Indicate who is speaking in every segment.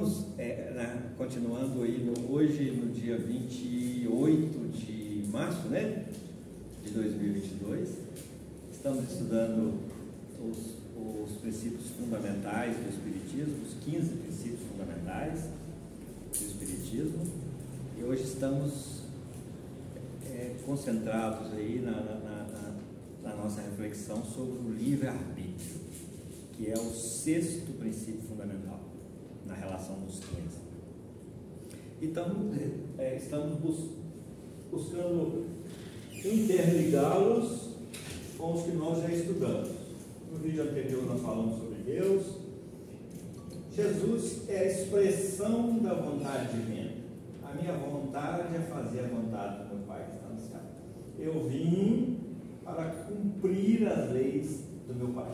Speaker 1: vamos continuando aí hoje, no dia 28 de março, né, de 2022. Estamos estudando os princípios fundamentais do Espiritismo, os 15 princípios fundamentais do Espiritismo. E hoje estamos concentrados aí na nossa reflexão sobre o livre-arbítrio, que é o 6º princípio fundamental na relação dos 15. Então, estamos buscando interligá-los com os que nós já estudamos. No vídeo anterior nós falamos sobre Deus. Jesus é a expressão da vontade divina. A minha vontade é fazer a vontade do meu Pai que está no céu. Eu vim para cumprir as leis do meu Pai.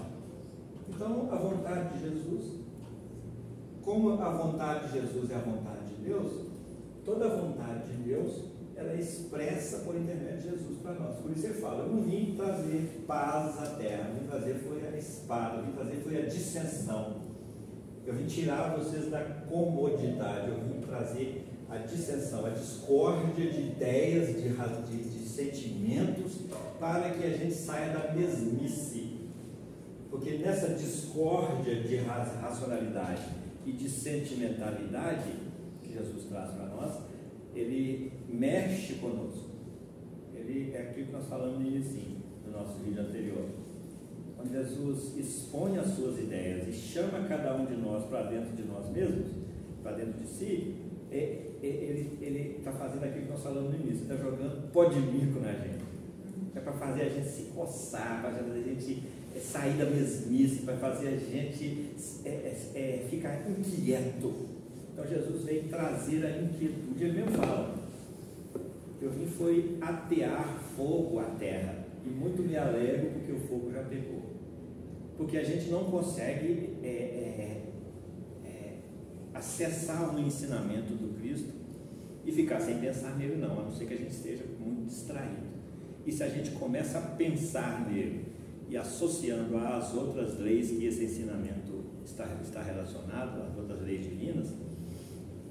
Speaker 1: Então, a vontade de Jesus, como a vontade de Jesus é a vontade de Deus, toda a vontade de Deus, ela é expressa por intermédio de Jesus para nós. Por isso ele fala, eu não vim trazer paz à terra, eu vim trazer foi a espada, eu vim trazer foi a dissensão. Eu vim tirar vocês da comodidade, eu vim trazer a dissensão, a discórdia de ideias, de sentimentos, para que a gente saia da mesmice. Porque nessa discórdia de racionalidade e de sentimentalidade que Jesus traz para nós, ele mexe conosco. Ele é aquilo que nós falamos no início do nosso vídeo anterior. Quando Jesus expõe as suas ideias e chama cada um de nós para dentro de nós mesmos, para dentro de si, ele está fazendo aquilo que nós falamos no início, está jogando pó de mico na gente. É para fazer a gente se coçar, para fazer a gente sair da mesmice, para fazer a gente ficar inquieto. Então Jesus veio trazer a inquietude. Ele mesmo fala, eu vim foi atear fogo à terra, e muito me alegro porque o fogo já pegou. Porque a gente não consegue acessar o ensinamento do Cristo e ficar sem pensar nele não, a não ser que a gente esteja muito distraído. E se a gente começa a pensar nele e associando às outras leis que esse ensinamento está relacionado, às outras leis divinas,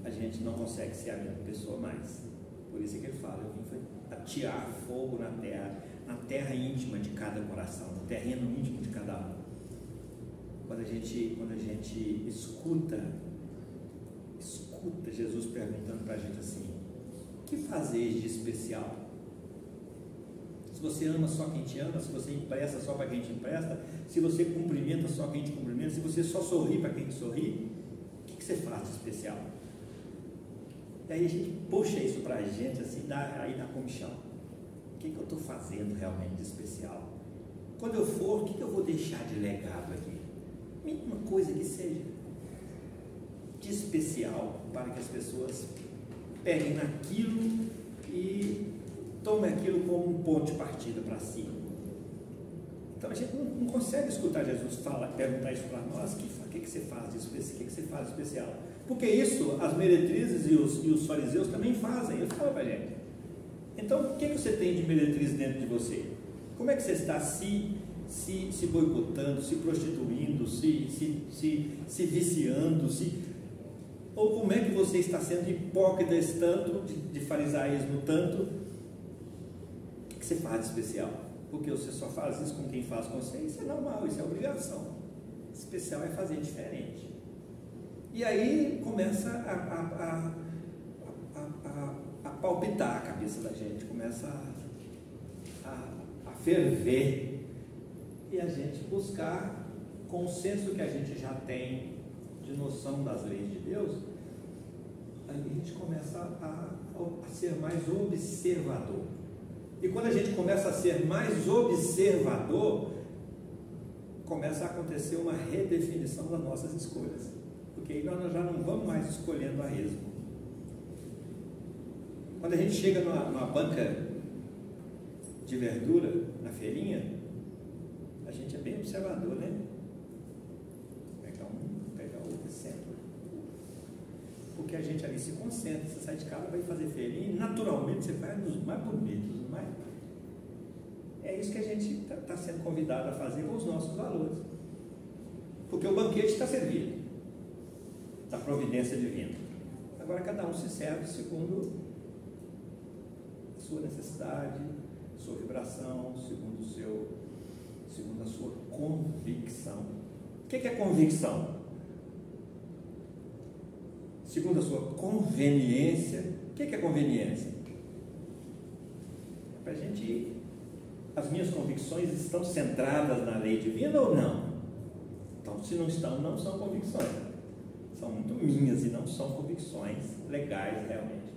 Speaker 1: a gente não consegue ser a mesma pessoa mais. Por isso que ele fala, eu vim atear fogo na terra íntima de cada coração, no terreno íntimo de cada um. Quando a gente escuta Jesus perguntando para a gente assim, o que fazeis de especial? Se você ama só quem te ama, se você empresta só para quem te empresta, se você cumprimenta só quem te cumprimenta, se você só sorri para quem te sorri, o que você faz de especial? E aí a gente puxa isso para a gente, assim, aí dá comichão. O que eu estou fazendo realmente de especial? Quando eu for, o que eu vou deixar de legado aqui? Mínima coisa que seja de especial, para que as pessoas peguem naquilo e tomem aquilo como um ponto de partida para si. Então a gente não consegue escutar Jesus perguntar isso para nós, o que você faz de especial? O que você faz de especial? Porque isso as meretrizes e os fariseus também fazem. Ele fala para a gente. Então, o que você tem de meretriz dentro de você? Como é que você está se boicotando, se prostituindo, se viciando, ou como é que você está sendo hipócrita esse tanto, de farisaísmo tanto? O que você faz de especial? Porque você só faz isso com quem faz com você, isso é normal, isso é obrigação. Especial é fazer diferente. E aí começa a palpitar a cabeça da gente, começa a ferver, e a gente buscar, com o senso que a gente já tem de noção das leis de Deus, a gente começa a ser mais observador. E quando a gente começa a ser mais observador, começa a acontecer uma redefinição das nossas escolhas. Porque aí nós já não vamos mais escolhendo a esmo. Quando a gente chega numa banca de verdura, na feirinha, a gente é bem observador, né? Pegar outro exemplo. Porque a gente ali se concentra, você sai de casa, vai fazer feirinha, e naturalmente você vai nos mais bonitos, mais... É isso que a gente está sendo convidado a fazer com os nossos valores. Porque o banquete está servido. da providência divina. Agora cada um se serve segundo a sua necessidade, sua vibração, segundo a sua convicção. O que é convicção? Segundo a sua conveniência. O que é conveniência? Para a gente, as minhas convicções estão centradas na lei divina ou não? Então, se não estão, não são convicções. São muito minhas e não são convicções legais realmente.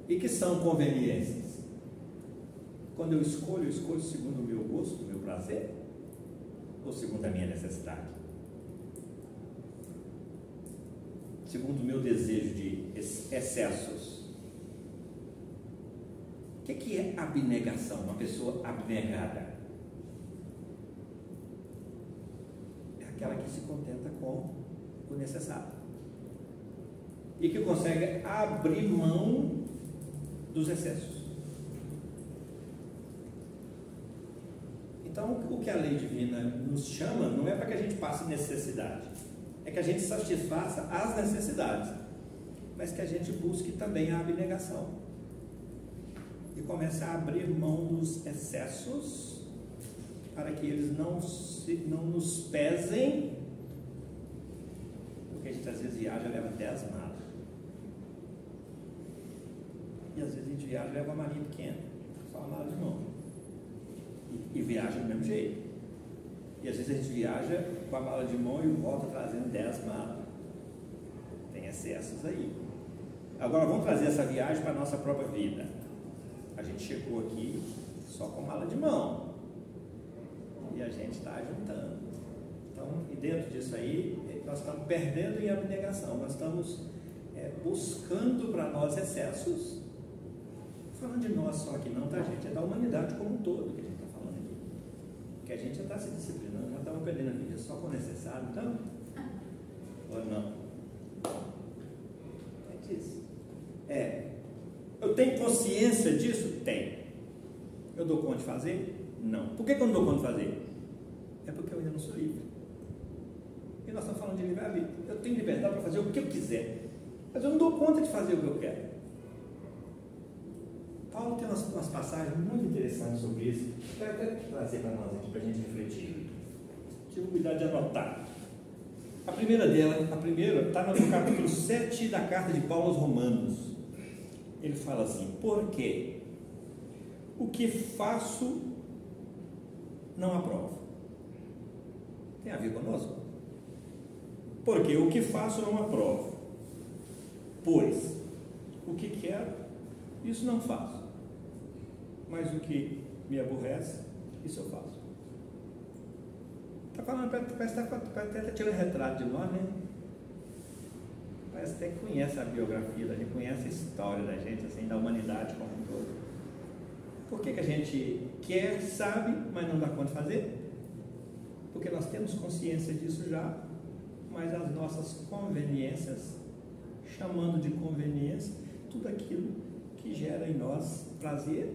Speaker 1: E que são conveniências? Quando eu escolho segundo o meu gosto, o meu prazer, ou segundo a minha necessidade? Segundo o meu desejo de excessos. O que é abnegação? Uma pessoa abnegada é aquela que se contenta com o necessário e que consegue abrir mão dos excessos. Então, o que a lei divina nos chama não é para que a gente passe necessidade, é que a gente satisfaça as necessidades, mas que a gente busque também a abnegação e comece a abrir mão dos excessos para que eles não nos pesem, porque a gente às vezes viaja e leva 10 malas, e às vezes a gente viaja e leva uma malinha pequena, só uma mala de mão, e viaja do mesmo jeito, e às vezes a gente viaja com a mala de mão e volta trazendo 10 malas, tem excessos aí. Agora vamos trazer essa viagem para a nossa própria vida. A gente chegou aqui só com mala de mão e a gente está juntando. Então, e dentro disso aí, nós estamos perdendo em abnegação, nós estamos buscando para nós excessos. Falando de nós só aqui não, tá, gente? É da humanidade como um todo que a gente está falando aqui. Que a gente já está se disciplinando, já estamos perdendo a vida só com o necessário, então? Ou não? É disso. Eu tenho consciência disso? Tenho. Eu dou conta de fazer? Não. Por que eu não dou conta de fazer? É porque eu ainda não sou livre. E nós estamos falando de livre-arbítrio. Eu tenho liberdade para fazer o que eu quiser, mas eu não dou conta de fazer o que eu quero. Paulo tem umas passagens muito interessantes sobre isso. Quero até trazer para nós aqui, para a gente refletir. Tive cuidado de anotar. A primeira está no capítulo 7 da carta de Paulo aos Romanos. Ele fala assim: porque o que faço não aprovo. Tem a ver conosco? Porque o que faço não aprovo, pois o que quero, isso não faço, mas o que me aborrece, isso eu faço. Está falando, parece até tirando retrato de nós, né? Parece até que conhece a biografia da gente, conhece a história da gente, assim, da humanidade como um todo. Por que a gente quer, sabe, mas não dá conta de fazer? Porque nós temos consciência disso já, mas as nossas conveniências, chamando de conveniência tudo aquilo que gera em nós prazer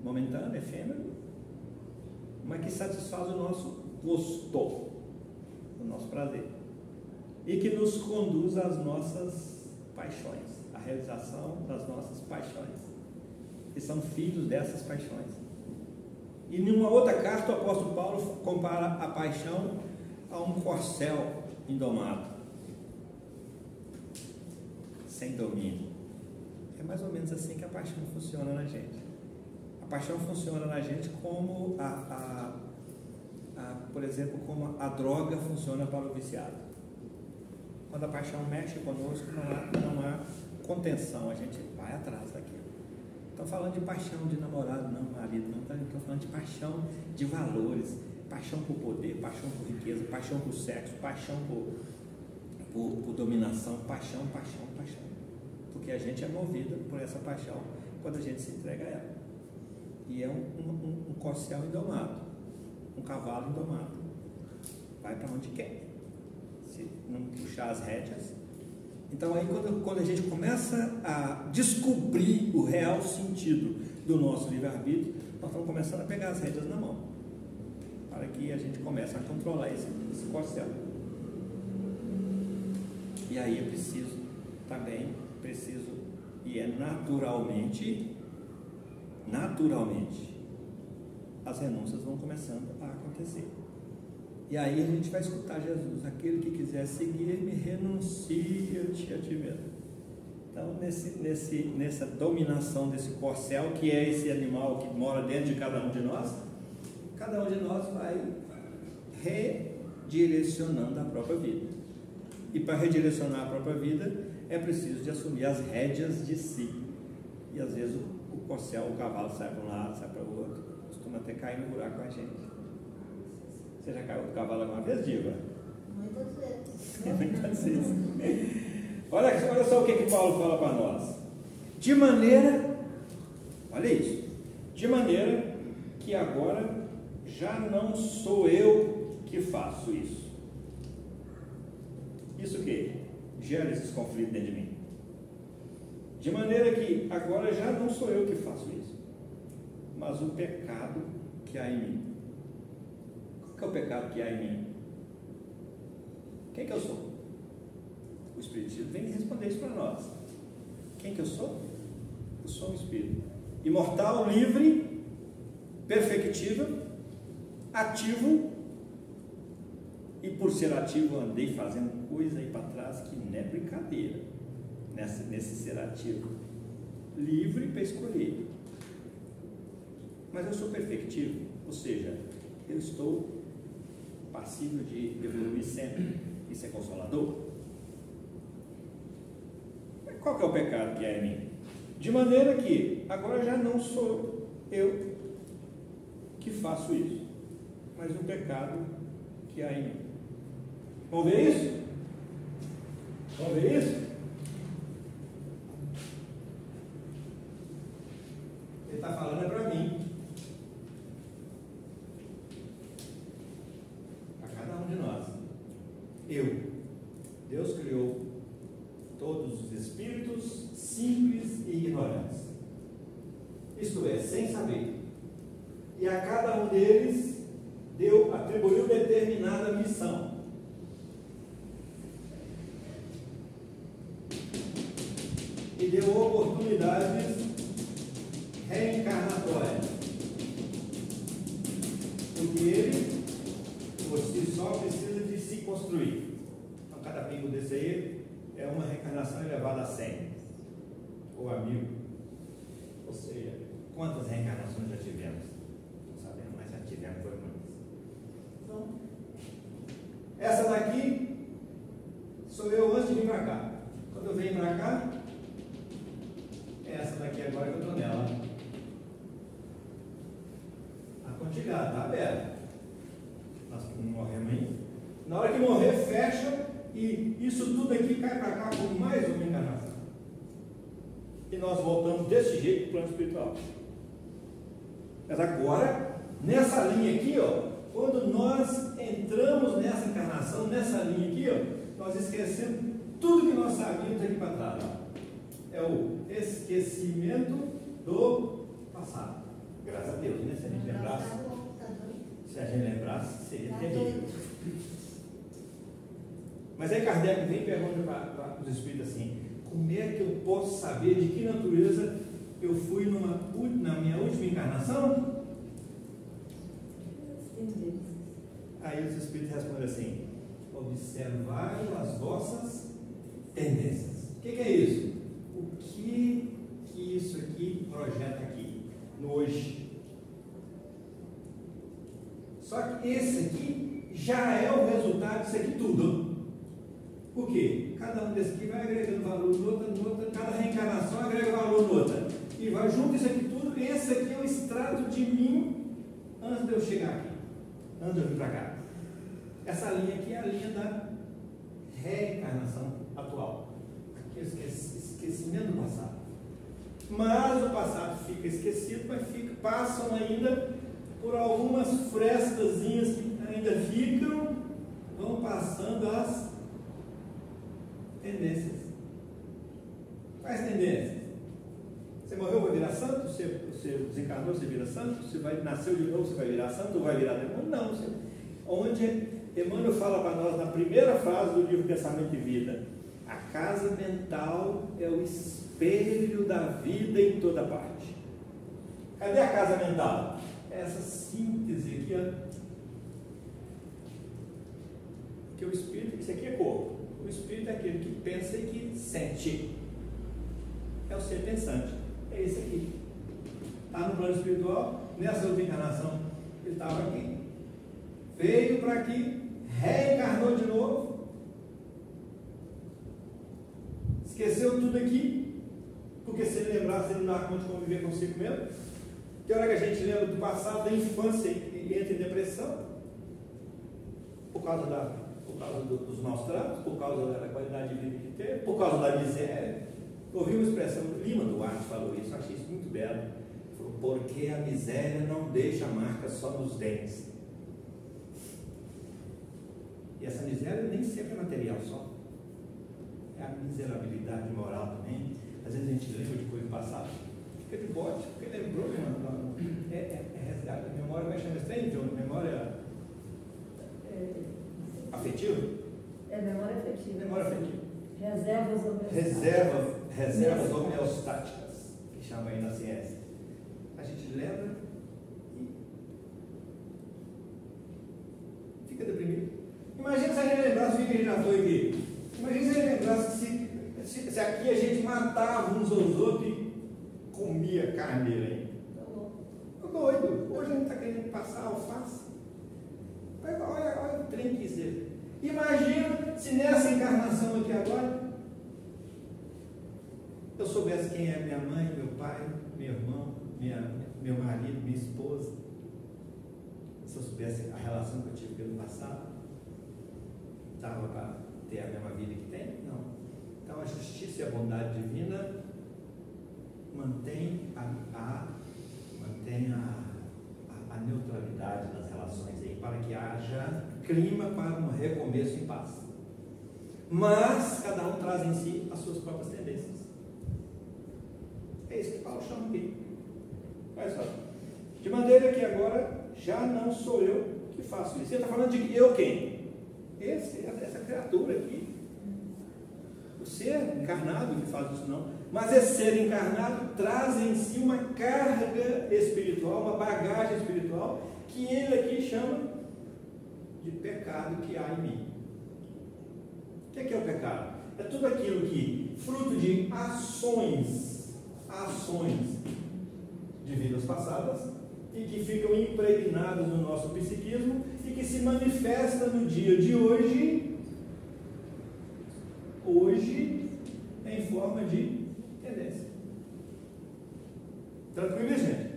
Speaker 1: momentâneo, efêmero, mas que satisfaz o nosso gosto, o nosso prazer, e que nos conduz às nossas paixões, à realização das nossas paixões, que são filhos dessas paixões. E em uma outra carta o apóstolo Paulo compara a paixão a um corcel indomado, sem domínio. É mais ou menos assim que a paixão funciona na gente. A paixão funciona na gente como por exemplo, como a droga funciona para o viciado. Quando a paixão mexe conosco, não há contenção, a gente vai atrás daquilo. Estou falando de paixão de namorado, não, marido, não, estou falando de paixão de valores, paixão por poder, paixão por riqueza, paixão por sexo, paixão por dominação, paixão. Porque a gente é movido por essa paixão quando a gente se entrega a ela. E é um corcel indomado, um cavalo indomado. Vai para onde quer, se não puxar as rédeas. Então aí quando a gente começa a descobrir o real sentido do nosso livre-arbítrio, nós estamos começando a pegar as rédeas na mão, para que a gente comece a controlar esse corcel. E aí eu preciso, e é naturalmente, as renúncias vão começando a acontecer. E aí a gente vai escutar Jesus: aquele que quiser seguir-me, renuncia-te a ti mesmo. Então, nessa dominação desse corcel, que é esse animal que mora dentro de cada um de nós vai redirecionando a própria vida. E para redirecionar a própria vida, é preciso de assumir as rédeas de si. E às vezes o corcel, o cavalo sai para um lado, sai para o outro, costuma até cair no buraco com a gente. Você já caiu do cavalo alguma vez, Diva?
Speaker 2: Muitas vezes.
Speaker 1: Muitas vezes. Olha só o que Paulo fala para nós. De maneira que agora já não sou eu que faço isso. Isso o quê? Gera esses conflitos dentro de mim. De maneira que agora já não sou eu que faço isso, mas o pecado que há em mim. Qual que é o pecado que há em mim? Quem que eu sou? O Espírito vem responder isso para nós. Quem que eu sou? Eu sou um Espírito imortal, livre, perfectível, ativo, e por ser ativo andei fazendo coisa aí para trás que não é brincadeira, nesse ser ativo, livre para escolher. Mas eu sou perfectivo, ou seja, eu estou passível de evoluir sempre. Isso é consolador? Qual que é o pecado que há em mim? De maneira que agora já não sou eu que faço isso, mas o pecado que há em mim. Vamos ver isso? Vamos ver isso? Ele está falando para mim, a cada um de nós. Deus criou todos os espíritos simples e ignorantes, isto é, sem saber, e a cada um deles atribuiu determinada missão. E deu oportunidades reencarnatórias, porque ele, por si só, precisa de se construir. Então, cada pingo desse aí é uma reencarnação elevada a 100, ou a 1000. Ou seja, quantas reencarnações já tivemos? Não sabemos, mas já tivemos, foi muitas. Então, essa daqui sou eu antes de vir para cá. Quando eu venho para cá, é essa daqui agora que eu estou nela. Está contigada, está aberta. Nós não morremos ainda. Na hora que morrer, fecha. E isso tudo aqui cai para cá por mais uma encarnação. E nós voltamos desse jeito para o plano espiritual. Mas agora, nessa linha aqui, quando nós entramos nessa encarnação, nessa linha aqui, nós esquecemos tudo que nós sabíamos aqui para trás. É o esquecimento do passado. Graças a Deus, né? Se a gente lembrasse, seria terrível. Mas aí Kardec vem e pergunta para os espíritos assim: como é que eu posso saber de que natureza eu fui na minha última encarnação? Aí os espíritos respondem assim: observai as vossas tendências. O que é isso? O que isso aqui projeta aqui, no hoje? Só que esse aqui já é o resultado disso aqui tudo. Por quê? Cada um desses aqui vai agregando valor no outro, cada reencarnação agrega valor no outro. E vai junto isso aqui tudo. Esse aqui é o extrato de mim antes de eu chegar aqui, antes de eu vir para cá. Essa linha aqui é a linha da reencarnação atual. Aqui é o esquecimento do passado. Mas o passado fica esquecido, mas passam ainda por algumas frestazinhas que ainda ficam, vão passando as tendências. Quais tendências? Você morreu, vai virar santo? Você desencarnou, você vira santo? Você nasceu de novo, você vai virar santo ou vai virar demônio? Não. Onde Emmanuel fala para nós na primeira frase do livro Pensamento e Vida: A casa mental é o espelho da vida em toda parte. Cadê a casa mental? Essa síntese aqui, ó. Que o espírito, isso aqui é corpo. O espírito é aquele que pensa e que sente. É o ser pensante. É esse aqui. Está no plano espiritual. Nessa outra encarnação, ele estava aqui. Veio para aqui, reencarnou de novo. Esqueceu tudo aqui. Porque se ele lembrar, ele não dá conta de conviver consigo mesmo. Tem hora que a gente lembra do passado, da infância e entra em depressão. Por causa dos maus tratos, por causa da qualidade de vida que teve, por causa da miséria. Ouvi uma expressão, Lima Duarte falou isso, eu achei isso muito belo. Ele falou, porque a miséria não deixa marca só nos dentes. E essa miséria nem sempre é material só. É a miserabilidade moral também. Às vezes a gente lembra de coisa passada, fica de bote, porque lembrou, é resgate da memória, como é que chama esse trem, John? Memória afetiva?
Speaker 2: É memória afetiva.
Speaker 1: Memória afetiva.
Speaker 2: Reservas
Speaker 1: homeostáticas, que chama aí na ciência. A gente lembra e fica deprimido. Imagina se a gente lembrasse o que a gente já foi aqui. Imagina se a gente lembrasse se aqui a gente matava uns aos outros e comia carneiro aí. Tô doido. Hoje a gente está querendo passar alface. Olha o trem que seja. Imagina se nessa encarnação aqui agora eu soubesse quem é minha mãe, meu pai, meu irmão, meu marido, minha esposa. Se eu soubesse a relação que eu tive pelo passado, dava para ter a mesma vida que tem? Não. Então a justiça e a bondade divina mantém a neutralidade das relações aí, para que haja clima para um recomeço em paz. Mas cada um traz em si as suas próprias tendências. É isso que Paulo chama aqui. Olha só. De maneira que agora já não sou eu que faço isso. Você está falando de eu quem? Essa criatura aqui. O ser encarnado que faz isso não. Mas esse ser encarnado traz em si uma carga espiritual, uma bagagem espiritual, que ele aqui chama de pecado que há em mim. O que é o pecado? É tudo aquilo que, fruto de ações de vidas passadas, e que ficam impregnadas no nosso psiquismo, e que se manifesta no dia de hoje em forma de tendência. Tranquilo, gente?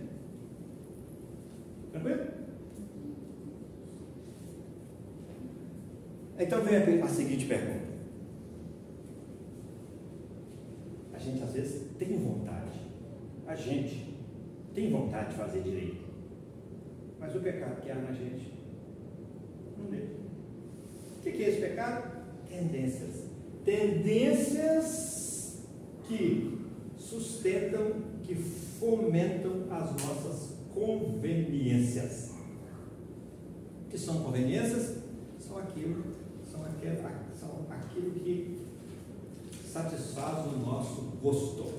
Speaker 1: Tranquilo? Então vem a seguinte pergunta. A gente às vezes tem vontade. A gente tem vontade de fazer direito. Mas o pecado que há na gente não deixa. O que é esse pecado? Tendências. Tendências que sustentam, que fomentam as nossas conveniências. O que são conveniências? São aquilo que satisfaz o nosso gosto.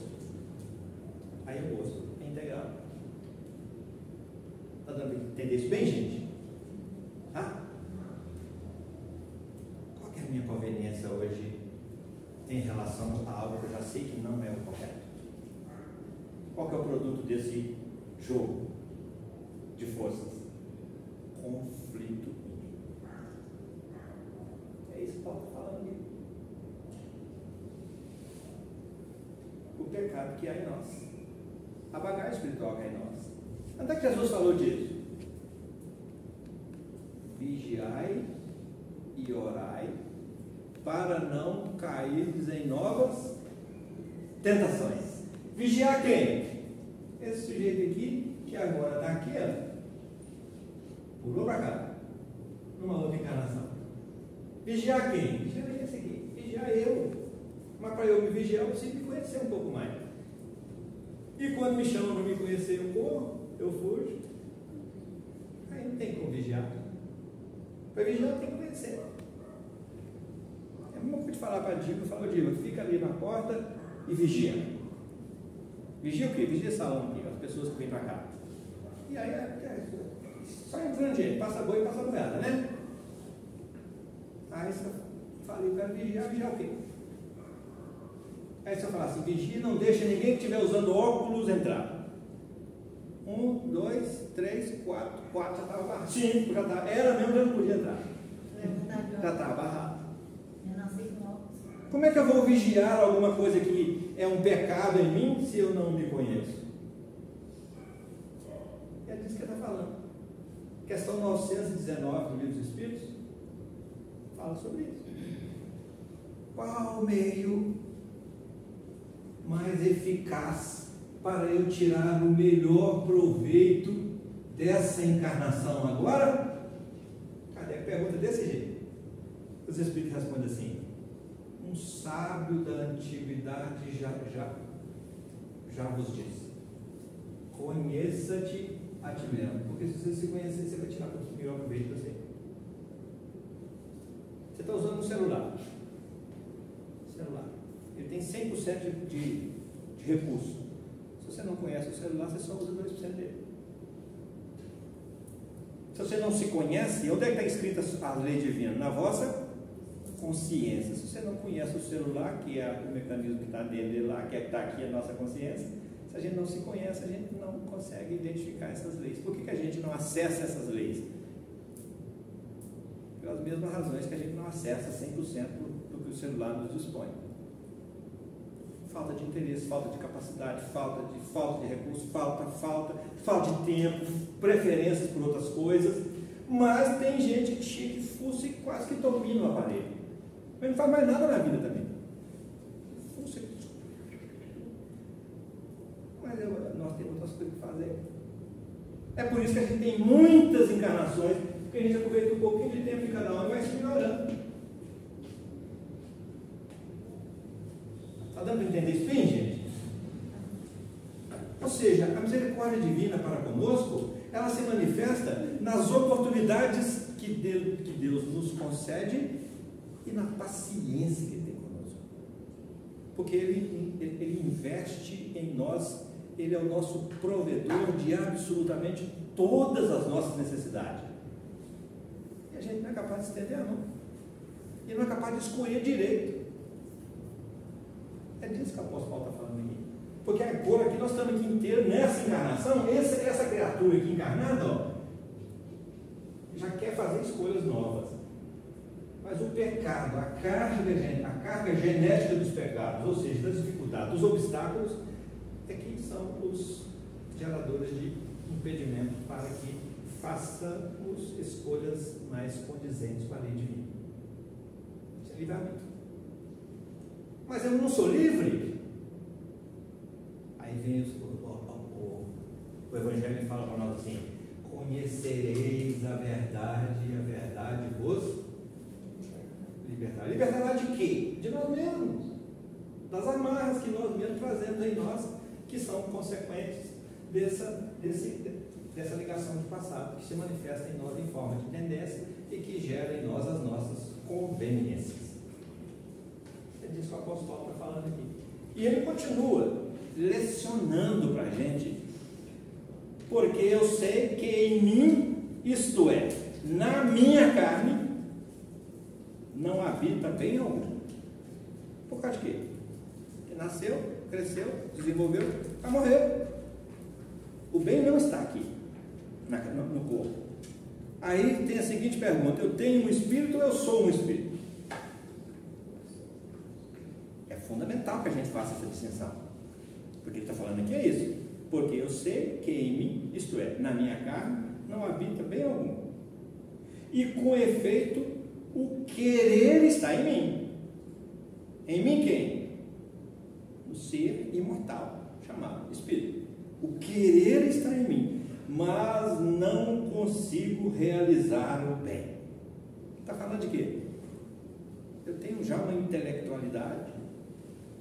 Speaker 1: Aí o gosto é integral. Está dando para entender isso bem, gente? Tá? Qual que é a minha conveniência hoje em relação a algo que eu já sei que não é o correto? Qual que é o produto desse jogo de forças? Conflito. É isso que Paulo está falando aqui. O pecado que há em nós. A bagagem espiritual que há em nós. Onde é que Jesus falou disso? Vigiai e orai para não cairdes em novas tentações. Vigiar quem? Esse sujeito aqui, que agora está aqui, ó, pulou para cá, numa outra encarnação. Vigiar quem? Vigiar esse aqui, vigiar eu. Mas para eu me vigiar, eu preciso me conhecer um pouco mais. E quando me chamam para me conhecer, eu corro, eu fujo. Aí não tem como vigiar. Para vigiar, eu tenho que conhecer. É uma coisa de falar para a Diva, eu falo, Diva, fica ali na porta e vigia. Vigia o quê? Vigia salão aqui, as pessoas que vêm para cá. E aí, só entrando gente, passa boi e passa boiada, né? Aí você fala, eu quero vigiar o quê? Aí você fala assim, vigia, não deixa ninguém que estiver usando óculos entrar. 1, 2, 3, 4 já estava barrado. 5 já estava, era mesmo, já não podia entrar. Já estava barrado.
Speaker 2: Eu nasci com óculos.
Speaker 1: Como é que eu vou vigiar alguma coisa que é um pecado em mim se eu não me conheço? É disso que ele está falando. Questão 919 do Livro dos Espíritos fala sobre isso. Qual o meio mais eficaz para eu tirar o melhor proveito dessa encarnação agora? Cadê a pergunta desse jeito? Os Espíritos respondem assim: um sábio da antiguidade já vos disse, conheça-te a ti mesmo, porque se você se conhecer, você vai tirar o melhor proveito de você. Você está usando um celular, ele tem 100% de recurso. Se você não conhece o celular, você só usa 2% dele. Se você não se conhece, onde é que está escrita a lei divina? Na vossa consciência. Se você não conhece o celular, que é o mecanismo que está dentro dele lá, que está aqui a nossa consciência, se a gente não se conhece, a gente não consegue identificar essas leis. Por que a gente não acessa essas leis? Pelas mesmas razões que a gente não acessa 100% do que o celular nos dispõe. Falta de interesse, falta de capacidade, falta de recurso, falta de tempo, preferências por outras coisas. Mas tem gente que chega e fuça e quase que domina o aparelho. Mas não faz mais nada na vida também. Fuça. Mas nós temos outras coisas para fazer. É por isso que a gente tem muitas encarnações, porque a gente aproveita um pouquinho de tempo de cada um e vai se melhorando. Está dando para entender isso bem, gente? Ou seja, a misericórdia divina para conosco, ela se manifesta nas oportunidades que Deus nos concede e na paciência que Ele tem conosco. Porque Ele investe em nós, Ele é o nosso provedor de absolutamente todas as nossas necessidades. E a gente não é capaz de estender a mão. E não é capaz de escolher direito. É disso que o apóstolo Paulo está falando aqui. Porque agora que nós estamos aqui inteiros nessa encarnação, essa criatura aqui encarnada, ó, já quer fazer escolhas novas. Mas o pecado, a carga genética dos pecados, ou seja, das dificuldades, dos obstáculos, é que são os geradores de impedimento para que façamos escolhas mais condizentes com a lei divina. Isso é livramento. Mas eu não sou livre. Aí vem o Evangelho e fala para nós assim: conhecereis a verdade e a verdade vos libertará. Libertará de quê? De nós mesmos, das amarras que nós mesmos trazemos em nós, que são consequentes dessa ligação de passado, que se manifesta em nós em forma de tendência e que gera em nós as nossas conveniências. É disso que o apóstolo Paulo está falando aqui. E ele continua lecionando para a gente, porque eu sei que em mim, isto é, na minha carne, não habita bem algum. Por causa de quê? Ele nasceu, cresceu, desenvolveu, vai morrer. O bem não está aqui, no corpo. Aí tem a seguinte pergunta: eu tenho um espírito ou eu sou um espírito? É fundamental que a gente faça essa distinção, porque ele está falando aqui é isso, porque eu sei que em mim, isto é, na minha carne, não habita bem algum, e com efeito o querer está em mim. Em mim quem? O ser imortal, chamado espírito. O querer está em mim, mas não consigo realizar o bem. Está falando de quê? Eu tenho já uma intelectualidade,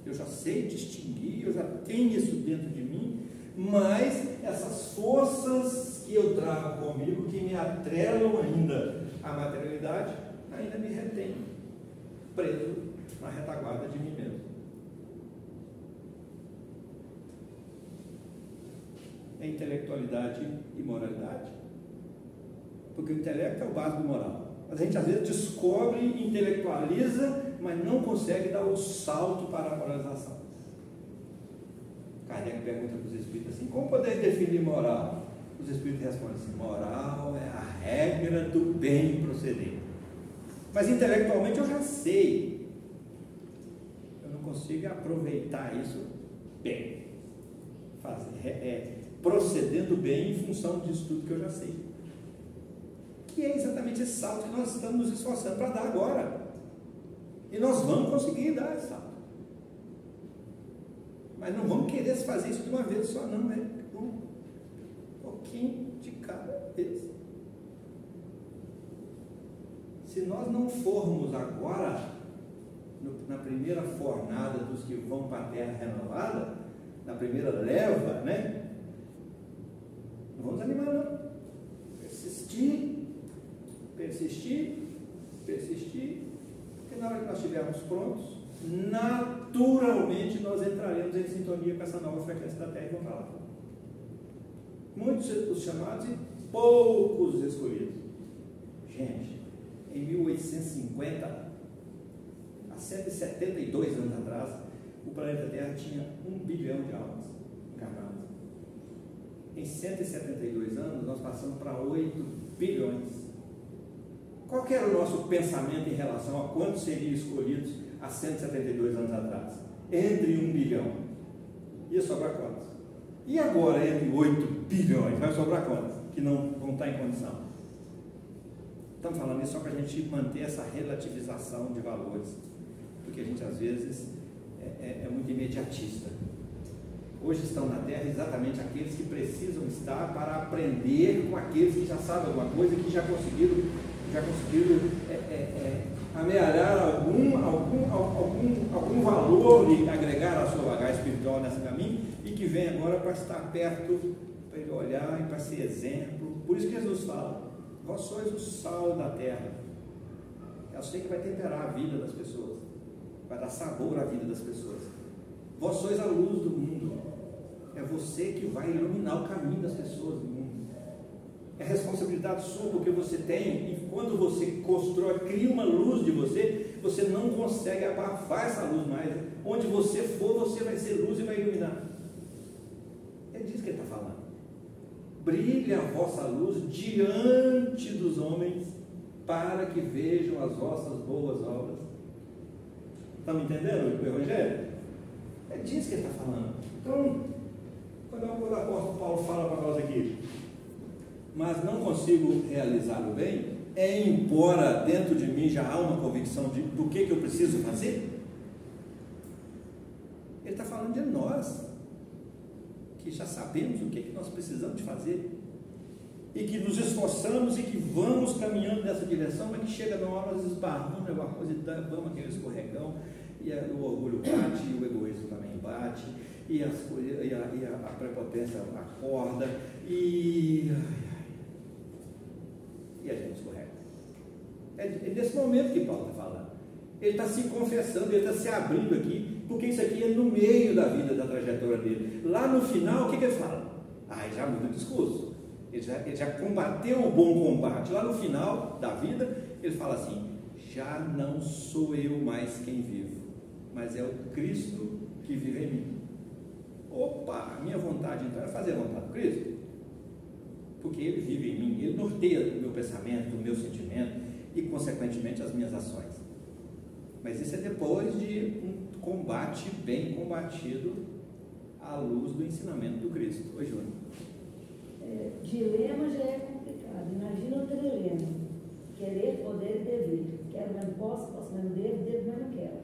Speaker 1: eu já sei distinguir, eu já tenho isso dentro de mim, mas essas forças que eu trago comigo, que me atrelam ainda à materialidade, ainda me retém preso na retaguarda de mim mesmo. É intelectualidade e moralidade? Porque o intelecto é o básico do moral. Mas a gente às vezes descobre, intelectualiza, mas não consegue dar o salto para a moralização. Kardec pergunta para os espíritos assim: como poder definir moral? Os espíritos respondem assim: moral é a regra do bem proceder. Mas intelectualmente eu já sei. Eu não consigo aproveitar isso bem. Procedendo bem em função disso tudo que eu já sei. Que é exatamente esse salto que nós estamos nos esforçando para dar agora. E nós vamos conseguir dar esse salto. Mas não vamos querer fazer isso de uma vez só, não, né? Um pouquinho de cada vez. Se nós não formos agora, na primeira fornada dos que vão para a terra renovada, na primeira leva, né? Não vamos animar, não. Persistir, porque na hora que nós estivermos prontos, naturalmente nós entraremos em sintonia com essa nova frequência da Terra e vamos para lá. Muitos os chamados e poucos os escolhidos. Gente, em 1850, há 172 anos atrás, o planeta Terra tinha 1 bilhão de almas encarnadas. Em 172 anos, nós passamos para 8 bilhões. Qual que era o nosso pensamento em relação a quantos seriam escolhidos há 172 anos atrás? Entre 1 bilhão. Ia sobrar quantos? E agora, entre 8 bilhões, vai sobrar quantos? Que não vão estar em condição. Estamos falando isso só para a gente manter essa relativização de valores. Porque a gente, às vezes, é muito imediatista. Hoje estão na Terra exatamente aqueles que precisam estar para aprender com aqueles que já sabem alguma coisa, que já conseguiram amealhar algum valor e agregar a sua bagagem espiritual nesse caminho, e que vem agora para estar perto, para ele olhar e para ser exemplo. Por isso que Jesus fala: vós sois o sal da terra. É você que vai temperar a vida das pessoas, vai dar sabor à vida das pessoas. Vós sois a luz do mundo. É você que vai iluminar o caminho das pessoas do mundo. É responsabilidade sua, porque você tem, e quando você constrói, cria uma luz de você, você não consegue abafar essa luz mais. Onde você for, você vai ser luz e vai iluminar. É disso que ele está falando. Brilhe a vossa luz diante dos homens, para que vejam as vossas boas obras. Estão me entendendo o Evangelho? É disso que ele está falando. Então, quando o apóstolo Paulo fala para nós aqui: mas não consigo realizar o bem, embora dentro de mim já há uma convicção do que eu preciso fazer. Ele está falando de nós, que já sabemos o que nós precisamos de fazer, e que nos esforçamos e que vamos caminhando nessa direção, mas que chega na hora, nós esbarramos alguma coisa e vamos aquele escorregão, e o orgulho bate, e o egoísmo também bate, e a prepotência acorda, e a gente escorrega. É desse momento que Paulo está falando. Ele está se confessando, ele está se abrindo aqui, porque isso aqui é no meio da vida, da trajetória dele. Lá no final, o que ele fala? Ele já muda o discurso. Ele já combateu o bom combate. Lá no final da vida, ele fala assim: já não sou eu mais quem vivo, mas é o Cristo que vive em mim. Opa, a minha vontade então é fazer a vontade do Cristo, porque Ele vive em mim, Ele norteia o meu pensamento, o meu sentimento e, consequentemente, as minhas ações. Mas isso é depois de um combate bem combatido à luz do ensinamento do Cristo. Oi, Júnior.
Speaker 2: Dilema já é complicado. Imagina o trilema: querer, poder e dever. Quero, mas não posso, mas não devo, mas não quero.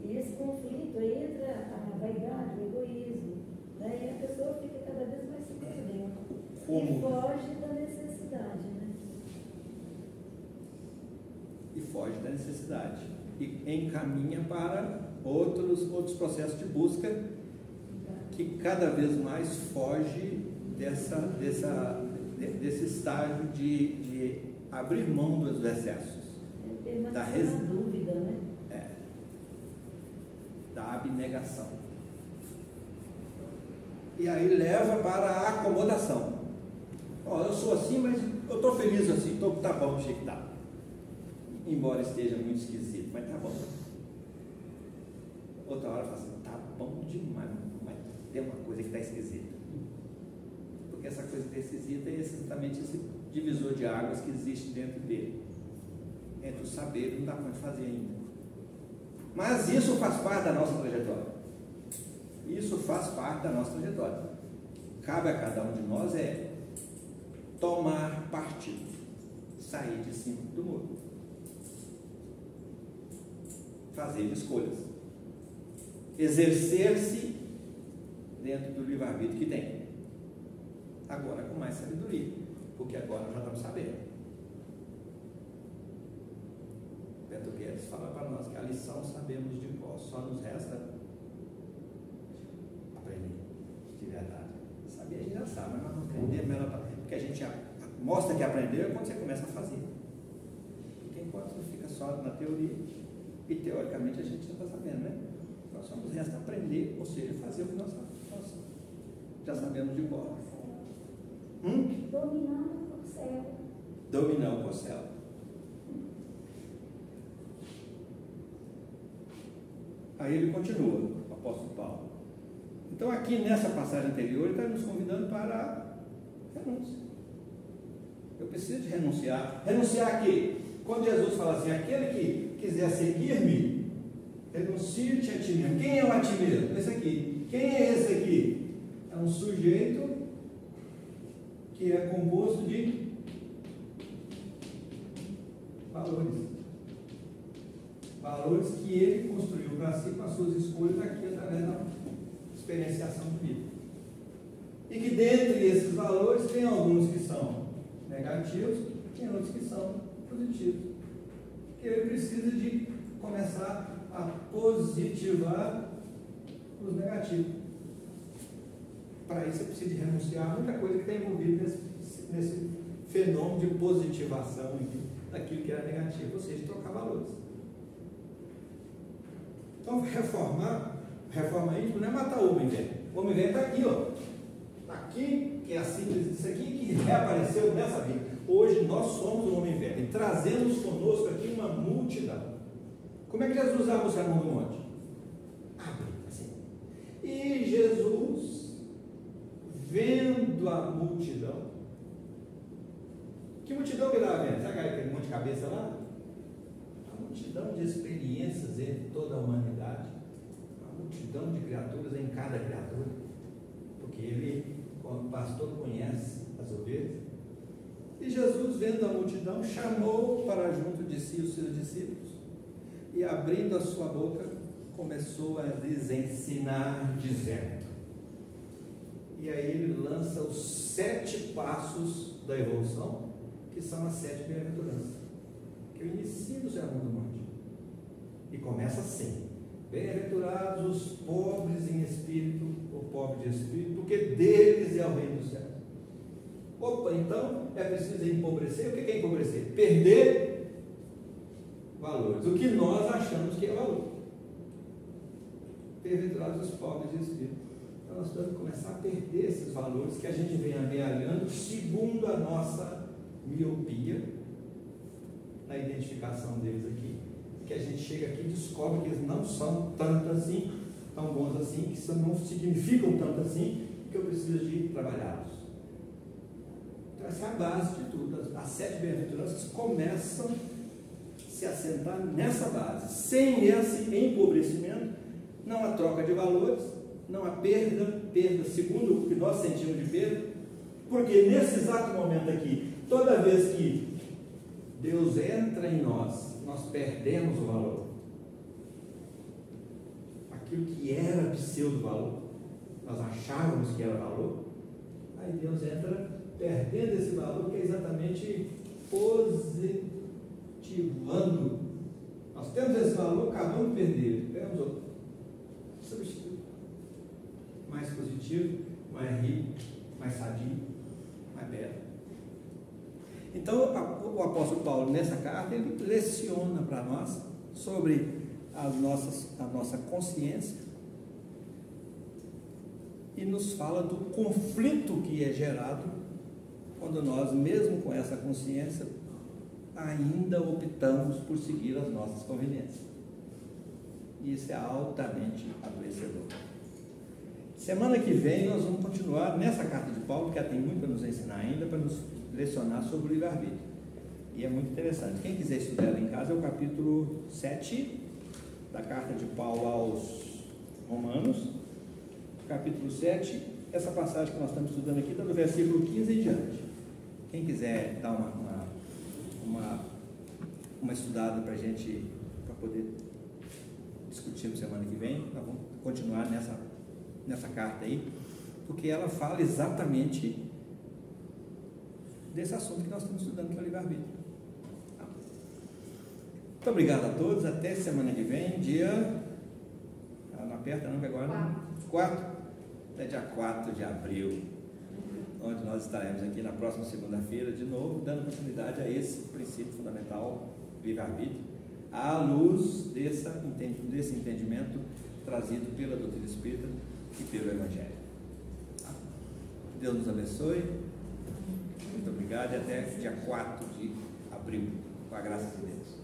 Speaker 2: E esse conflito aí entra a vaidade, o egoísmo. Daí a pessoa fica cada vez mais se perdendo. E foge da necessidade, né?
Speaker 1: E foge da necessidade. E encaminha para outros processos de busca, que cada vez mais foge desse estágio de abrir mão dos excessos.
Speaker 2: Da dúvida, né?
Speaker 1: negação. E aí leva para a acomodação. Eu sou assim, mas eu estou feliz assim, tá bom, do jeito que está. Embora esteja muito esquisito, mas tá bom. Outra hora fala assim, tá bom demais, mas tem uma coisa que está esquisita. Porque essa coisa que está esquisita é exatamente esse divisor de águas que existe dentro dele. Entre o saber, não dá para fazer ainda. Mas isso faz parte da nossa trajetória. Isso faz parte da nossa trajetória. Cabe a cada um de nós tomar partido, sair de cima do muro, fazer escolhas, exercer-se dentro do livre-arbítrio que tem. Agora com mais sabedoria, porque agora já estamos sabendo. Beto Guedes fala para nós que a lição sabemos de qual, só nos resta aprender de verdade. Saber a gente já sabe, mas não aprender melhor, porque a gente já mostra que aprendeu é quando você começa a fazer. Porque enquanto você fica só na teoria, e teoricamente a gente já está sabendo, né? Nós só nos resta aprender, ou seja, fazer o que nós já sabemos de qual.
Speaker 2: Dominar o corcel.
Speaker 1: Dominar o corcel. Aí ele continua, o apóstolo Paulo. Então aqui nessa passagem anterior ele está nos convidando para a renúncia. Eu preciso de renunciar. Renunciar a quê? Quando Jesus fala assim, aquele que quiser seguir-me, renuncie-te a ti mesmo. Quem é o a ti mesmo? Esse aqui. Quem é esse aqui? É um sujeito que é composto de valores. Valores que ele construiu para si com as suas escolhas aqui através da experienciação de vida. E que dentre esses valores tem alguns que são negativos e outros que são positivos. Que ele precisa de começar a positivar os negativos. Para isso, você precisa de renunciar a muita coisa que está envolvida nesse fenômeno de positivação daquilo que era negativo, ou seja, trocar valores. Então, reforma íntima não é matar o homem velho. O homem velho está aqui, ó. Está aqui, que é a síntese disso aqui, que reapareceu nessa vida. Hoje nós somos o homem velho e trazemos conosco aqui uma multidão. Como é que Jesus usava o sermão do monte? Abre, assim. E Jesus, vendo a multidão, que multidão que ele estava vendo? Sabe aquele monte de cabeça lá? A multidão de experiências entre toda a humanidade, a multidão de criaturas em cada criatura, porque ele, como pastor, conhece as ovelhas. E Jesus, vendo a multidão, chamou para junto de si os seus discípulos e, abrindo a sua boca, começou a lhes ensinar, dizendo. E aí ele lança os 7 passos da evolução, que são as 7 bem-aventuranças, que é o início do Sermão do Monte. E começa assim: bem-aventurados os pobres em espírito, ou pobre de espírito, porque deles é o reino do céu. Opa, então é preciso empobrecer. O que é empobrecer? Perder valores, o que nós achamos que é valor. Bem-aventurados os pobres de espírito. Então nós temos que começar a perder esses valores que a gente vem amealhando segundo a nossa miopia na identificação deles aqui, que a gente chega aqui e descobre que eles não são tanto assim, tão bons assim, que não significam tanto assim, que eu preciso de trabalhá-los. Então essa é a base de tudo. As 7 bem-aventuranças começam a se assentar nessa base. Sem esse empobrecimento, não há troca de valores, não há perda segundo o que nós sentimos de perda, porque nesse exato momento aqui, toda vez que Deus entra em nós, nós perdemos o valor. Aquilo que era pseudo-valor, nós achávamos que era valor, aí Deus entra perdendo esse valor, que é exatamente positivando. Nós temos esse valor, acabamos de perder, pegamos outro, substitui, mais positivo, mais rico, mais sadio, mais belo. Então, o apóstolo Paulo, nessa carta, ele leciona para nós sobre a nossa consciência e nos fala do conflito que é gerado quando nós, mesmo com essa consciência, ainda optamos por seguir as nossas conveniências. Isso é altamente adoecedor. Semana que vem nós vamos continuar nessa carta de Paulo, que ela tem muito para nos ensinar ainda, para nos lecionar sobre o livre-arbítrio. E é muito interessante. Quem quiser estudar ela em casa, é o capítulo 7 da carta de Paulo aos Romanos, capítulo 7, essa passagem que nós estamos estudando aqui está do versículo 15 em diante. Quem quiser dar uma estudada para a gente, para poder discutir na semana que vem, nós vamos continuar nessa carta aí, porque ela fala exatamente desse assunto que nós estamos estudando, que é o livre-arbítrio. Muito obrigado a todos, até semana que vem, dia... Não aperta não, que agora... 4? Até dia 4 de abril, onde nós estaremos aqui na próxima segunda-feira, de novo, dando continuidade a esse princípio fundamental, livre-arbítrio, à luz desse entendimento trazido pela doutrina espírita e pelo Evangelho. Deus nos abençoe, muito obrigado e até dia 4 de abril, com a graça de Deus.